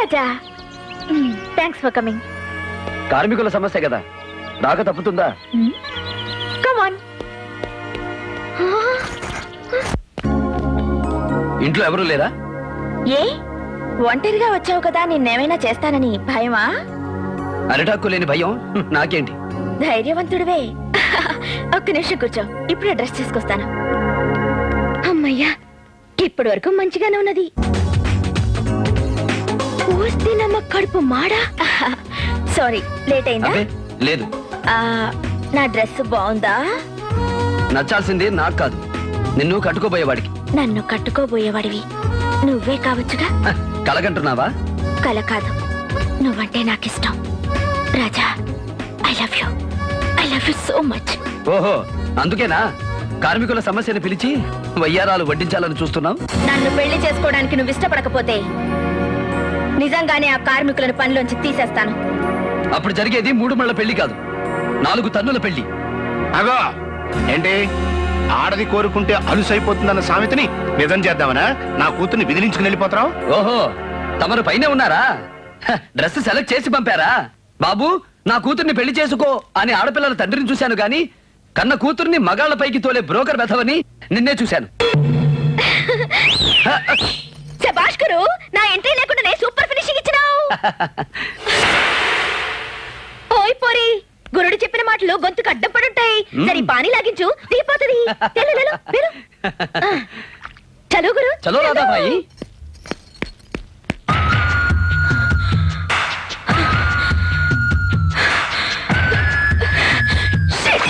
Raja, thanks for coming. కార్మికుల సమస్య కదా, రాక తప్పుతుందా? Come on. ఇంట్లో ఎవరు లేరా? ఏ ఒంటరిగా వచ్చావు కదా, నిన్నేమైనా చేస్తానని భయమా? అరిటాక్కు లేని భయం నాకేంటి? ధైర్యవంతుడివే. ఒక్క నిమిషం కూర్చో, ఇప్పుడే డ్రెస్ చేసుకొస్తాను. అమ్మయ్యా, ఇప్పటి వరకు మంచిగానే ఉన్నది. నమ్మ కడుపు మాడా. సారీ, లేట్ అయిందా? లేదు. నా డ్రెస్ బాగుందా? నచ్చాల్సింది నాకు కాదు, నిన్ను కట్టుకోబోయేవాడికి. నన్ను కట్టుకోబోయేవాడివి నువ్వే కావచ్చుగా. కలగంటున్నావా? కల కాదు, నువ్వంటే నాకిష్టం Raja. I love you so much. ఓహో, అందుకేనా కార్మికుల సమస్యను పిలిచి వయ్యారాలు వడ్డించాలని చూస్తున్నావు? నన్ను పెళ్లి చేసుకోవడానికి నువ్వు ఇష్టపడకపోతే నిజంగానే ఆ కార్మికులను పనిలోంచి తీసేస్తాను. అప్పుడు జరిగేది 3 మళ్ళ పెళ్లి కాదు, 4 తన్నుల పెళ్లి. అగో ఏంటి, ఆడది కోరుకుంటే అలుసైపోతుందన్న సామెతని నిజం చేద్దామనా? నా కూతుర్ని విదిలించుకుని వెళ్ళిపోతావు? ఓహో, తమరు పైనే ఉన్నారా? డ్రెస్ సెలెక్ట్ చేసి పంపారా? బాబు, నా కూతుర్ని పెళ్లి చేసుకో అని ఆడపిల్లల తండ్రిని చూశాను గాని కన్న కూతుర్ని మగాళ్ల పైకి తోలే బ్రోకర్ బెథవని నిన్నే చూశాను. శభాష్ గురు, నా ఎంట్రీ లేకుండా సూపర్ ఫినిషింగ్ ఇచ్చినావు. ఓయ్ పోరి, గురుడు చెప్పిన మాటలు గొంతుకు అడ్డం పడుంటాయి. సరే పానీ లాగించు, దిగిపోతుంది. చలో గురు. చలో రాధా భాయి.